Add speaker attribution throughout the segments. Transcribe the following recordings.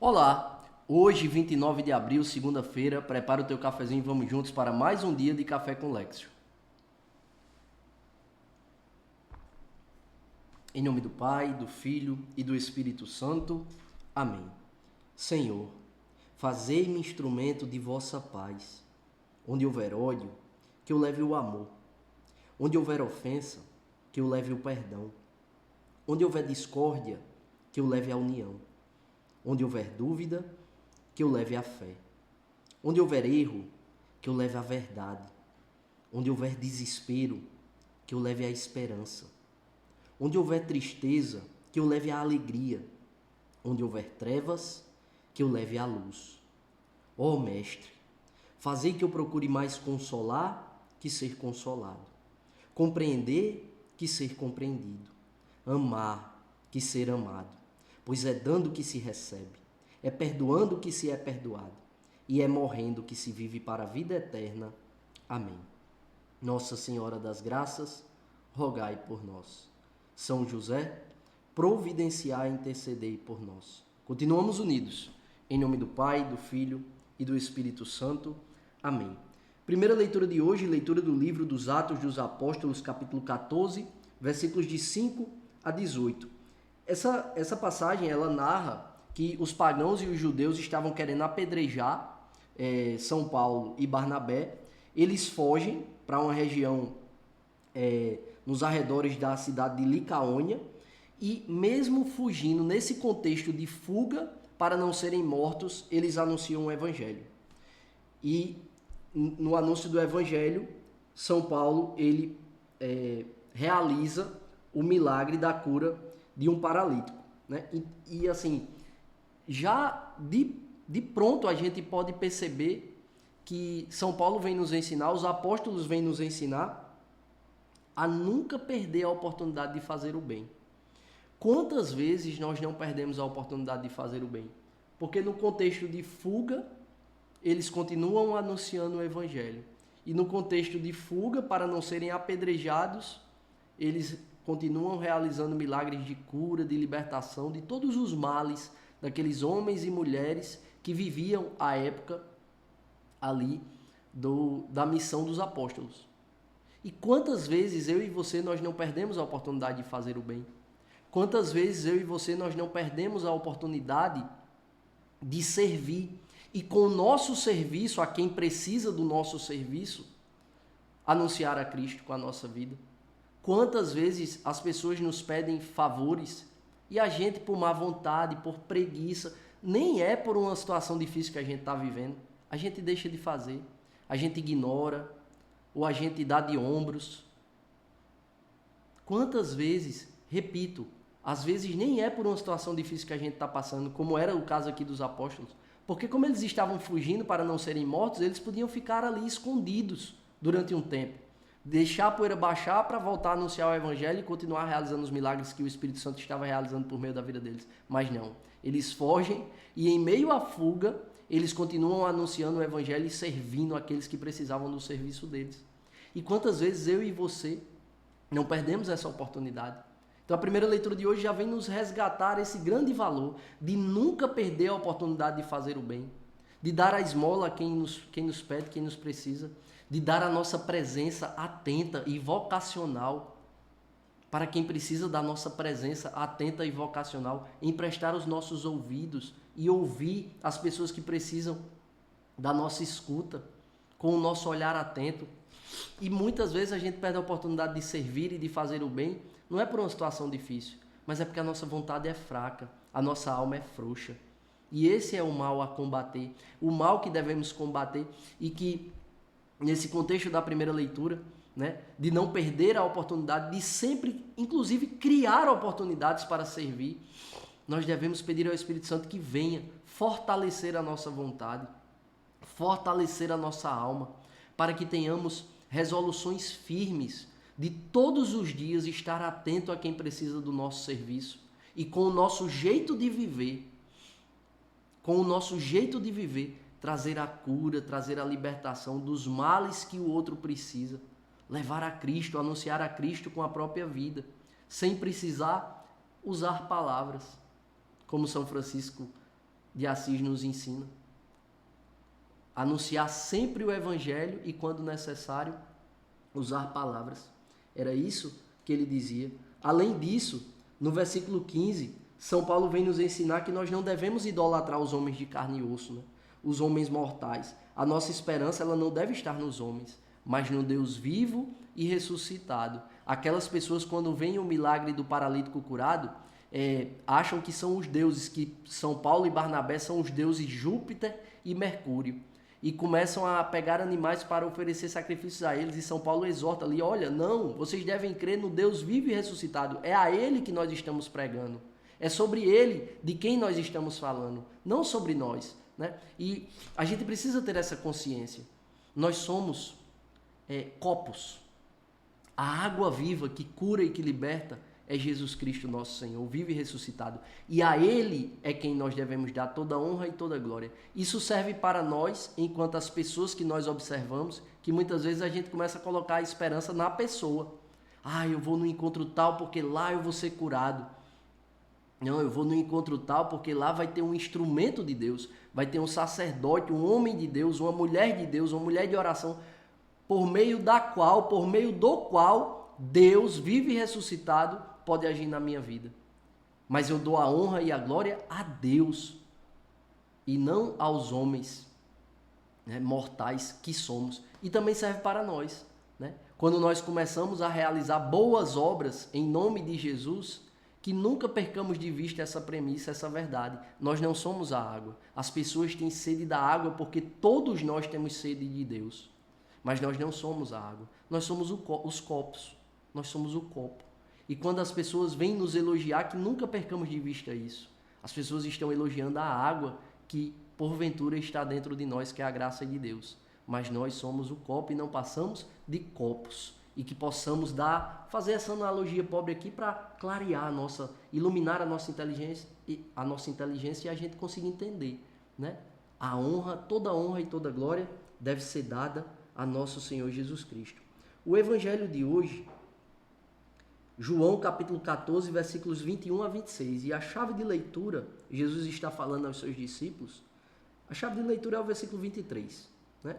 Speaker 1: Olá, hoje 29 de abril, segunda-feira, prepara o teu cafezinho e vamos juntos para mais um dia de Café com Lexio. Em nome do Pai, do Filho e do Espírito Santo. Amém. Senhor, fazei-me instrumento de vossa paz. Onde houver ódio, que eu leve o amor. Onde houver ofensa, que eu leve o perdão. Onde houver discórdia, que eu leve a união. Onde houver dúvida, que eu leve a fé. Onde houver erro, que eu leve a verdade. Onde houver desespero, que eu leve a esperança. Onde houver tristeza, que eu leve a alegria. Onde houver trevas, que eu leve a luz. Ó Mestre, fazei que eu procure mais consolar que ser consolado. Compreender que ser compreendido. Amar que ser amado. Pois é dando que se recebe, é perdoando que se é perdoado, e é morrendo que se vive para a vida eterna. Amém. Nossa Senhora das Graças, rogai por nós. São José, providenciai e intercedei por nós. Continuamos unidos, em nome do Pai, do Filho e do Espírito Santo. Amém. Primeira leitura de hoje, leitura do livro dos Atos dos Apóstolos, capítulo 14, versículos de 5 a 18. Essa passagem, ela narra que os pagãos e os judeus estavam querendo apedrejar São Paulo e Barnabé. Eles fogem para uma região nos arredores da cidade de Licaônia e, mesmo fugindo, nesse contexto de fuga para não serem mortos, eles anunciam o Evangelho. E no anúncio do Evangelho, São Paulo ele realiza o milagre da cura de um paralítico, né? E assim, já de pronto a gente pode perceber que São Paulo vem nos ensinar, os apóstolos vêm nos ensinar a nunca perder a oportunidade de fazer o bem. Quantas vezes nós não perdemos a oportunidade de fazer o bem? Porque no contexto de fuga, eles continuam anunciando o Evangelho. E no contexto de fuga, para não serem apedrejados, eles continuam realizando milagres de cura, de libertação, de todos os males daqueles homens e mulheres que viviam à época ali da missão dos apóstolos. E quantas vezes eu e você nós não perdemos a oportunidade de fazer o bem? Quantas vezes eu e você nós não perdemos a oportunidade de servir e com o nosso serviço, a quem precisa do nosso serviço, anunciar a Cristo com a nossa vida? Quantas vezes as pessoas nos pedem favores e a gente, por má vontade, por preguiça, nem é por uma situação difícil que a gente está vivendo, a gente deixa de fazer, a gente ignora ou a gente dá de ombros. Quantas vezes, repito, às vezes nem é por uma situação difícil que a gente está passando, como era o caso aqui dos apóstolos, porque como eles estavam fugindo para não serem mortos, eles podiam ficar ali escondidos durante um tempo. Deixar a poeira baixar para voltar a anunciar o Evangelho e continuar realizando os milagres que o Espírito Santo estava realizando por meio da vida deles. Mas não, eles fogem e em meio à fuga, eles continuam anunciando o Evangelho e servindo aqueles que precisavam do serviço deles. E quantas vezes eu e você não perdemos essa oportunidade? Então a primeira leitura de hoje já vem nos resgatar esse grande valor de nunca perder a oportunidade de fazer o bem, de dar a esmola a quem nos pede, quem nos precisa, de dar a nossa presença atenta e vocacional para quem precisa da nossa presença atenta e vocacional, emprestar os nossos ouvidos e ouvir as pessoas que precisam da nossa escuta, com o nosso olhar atento. E muitas vezes a gente perde a oportunidade de servir e de fazer o bem, não é por uma situação difícil, mas é porque a nossa vontade é fraca, a nossa alma é frouxa. E esse é o mal a combater, o mal que devemos combater e que nesse contexto da primeira leitura, né, de não perder a oportunidade, de sempre, inclusive, criar oportunidades para servir, nós devemos pedir ao Espírito Santo que venha fortalecer a nossa vontade, fortalecer a nossa alma, para que tenhamos resoluções firmes de todos os dias estar atento a quem precisa do nosso serviço e com o nosso jeito de viver, trazer a cura, trazer a libertação dos males que o outro precisa. Levar a Cristo, anunciar a Cristo com a própria vida, sem precisar usar palavras. Como São Francisco de Assis nos ensina. Anunciar sempre o evangelho e, quando necessário, usar palavras. Era isso que ele dizia. Além disso, no versículo 15, São Paulo vem nos ensinar que nós não devemos idolatrar os homens de carne e osso, né? Os homens mortais. A nossa esperança ela não deve estar nos homens, mas no Deus vivo e ressuscitado. Aquelas pessoas, quando veem o milagre do paralítico curado, acham que são os deuses, que São Paulo e Barnabé são os deuses Júpiter e Mercúrio. E começam a pegar animais para oferecer sacrifícios a eles. E São Paulo exorta ali, olha, não, vocês devem crer no Deus vivo e ressuscitado. É a Ele que nós estamos pregando. É sobre Ele de quem nós estamos falando, não sobre nós, né? E a gente precisa ter essa consciência. Nós somos copos. A água viva que cura e que liberta é Jesus Cristo, nosso Senhor, vivo e ressuscitado. E a Ele é quem nós devemos dar toda honra e toda glória. Isso serve para nós, enquanto as pessoas que nós observamos, que muitas vezes a gente começa a colocar a esperança na pessoa. Eu vou no encontro tal porque lá eu vou ser curado. Não, eu vou no encontro tal porque lá vai ter um instrumento de Deus, vai ter um sacerdote, um homem de Deus, uma mulher de Deus, uma mulher de oração, por meio do qual Deus vive e ressuscitado pode agir na minha vida. Mas eu dou a honra e a glória a Deus e não aos homens, né, mortais que somos. E também serve para nós, né? Quando nós começamos a realizar boas obras em nome de Jesus, que nunca percamos de vista essa premissa, essa verdade. Nós não somos a água. As pessoas têm sede da água porque todos nós temos sede de Deus. Mas nós não somos a água. Nós somos os copos. Nós somos o copo. E quando as pessoas vêm nos elogiar, que nunca percamos de vista isso. As pessoas estão elogiando a água que, porventura, está dentro de nós, que é a graça de Deus. Mas nós somos o copo e não passamos de copos. E que possamos fazer essa analogia pobre aqui para clarear iluminar a nossa inteligência e a gente conseguir entender, né? Toda honra e toda glória deve ser dada a nosso Senhor Jesus Cristo. O evangelho de hoje, João capítulo 14, versículos 21 a 26. E a chave de leitura, Jesus está falando aos seus discípulos, a chave de leitura é o versículo 23, né?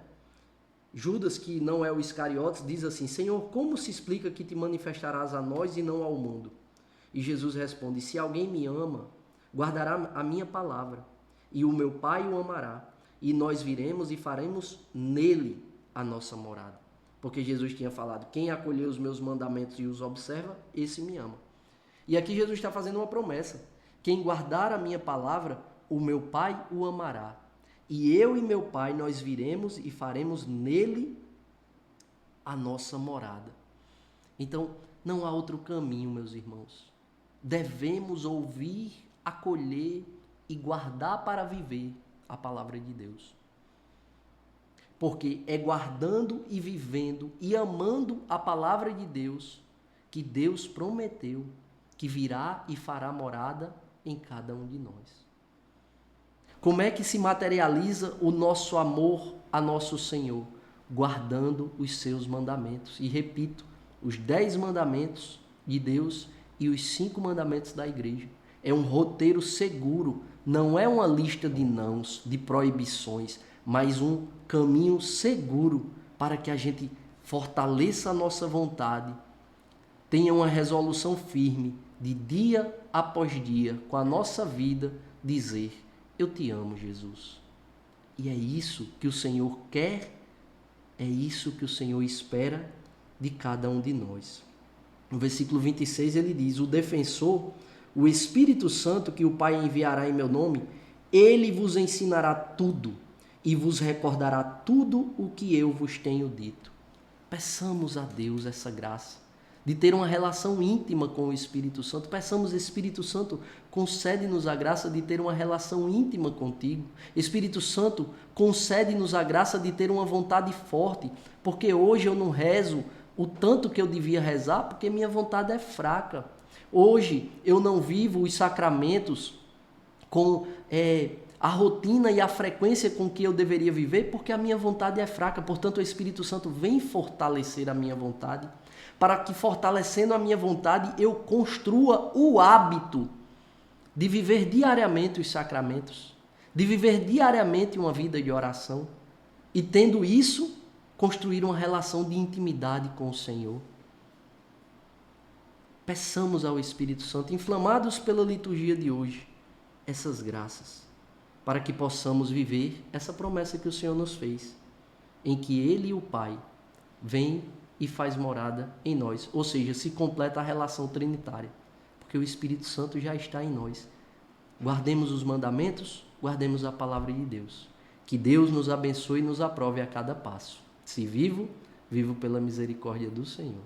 Speaker 1: Judas, que não é o Iscariotes, diz assim: Senhor, como se explica que te manifestarás a nós e não ao mundo? E Jesus responde: se alguém me ama, guardará a minha palavra, e o meu Pai o amará, e nós viremos e faremos nele a nossa morada. Porque Jesus tinha falado: quem acolher os meus mandamentos e os observa, esse me ama. E aqui Jesus está fazendo uma promessa: quem guardar a minha palavra, o meu Pai o amará. E eu e meu Pai, nós viremos e faremos nele a nossa morada. Então, não há outro caminho, meus irmãos. Devemos ouvir, acolher e guardar para viver a palavra de Deus. Porque é guardando e vivendo e amando a palavra de Deus que Deus prometeu que virá e fará morada em cada um de nós. Como é que se materializa o nosso amor a nosso Senhor? Guardando os seus mandamentos. E repito, os 10 mandamentos de Deus e os 5 mandamentos da igreja. É um roteiro seguro, não é uma lista de nãos, de proibições, mas um caminho seguro para que a gente fortaleça a nossa vontade, tenha uma resolução firme de dia após dia, com a nossa vida, dizer: eu te amo, Jesus. E é isso que o Senhor quer, é isso que o Senhor espera de cada um de nós. No versículo 26 ele diz: o defensor, o Espírito Santo que o Pai enviará em meu nome, ele vos ensinará tudo e vos recordará tudo o que eu vos tenho dito. Peçamos a Deus essa graça de ter uma relação íntima com o Espírito Santo. Peçamos: Espírito Santo, concede-nos a graça de ter uma relação íntima contigo. Espírito Santo, concede-nos a graça de ter uma vontade forte, porque hoje eu não rezo o tanto que eu devia rezar, porque minha vontade é fraca. Hoje eu não vivo os sacramentos com a rotina e a frequência com que eu deveria viver, porque a minha vontade é fraca. Portanto, o Espírito Santo vem fortalecer a minha vontade, para que, fortalecendo a minha vontade, eu construa o hábito de viver diariamente os sacramentos, de viver diariamente uma vida de oração e, tendo isso, construir uma relação de intimidade com o Senhor. Peçamos ao Espírito Santo, inflamados pela liturgia de hoje, essas graças, para que possamos viver essa promessa que o Senhor nos fez, em que Ele e o Pai vêm e faz morada em nós, ou seja, se completa a relação trinitária, porque o Espírito Santo já está em nós. Guardemos os mandamentos, guardemos a palavra de Deus. Que Deus nos abençoe e nos aprove a cada passo. Se vivo, vivo pela misericórdia do Senhor.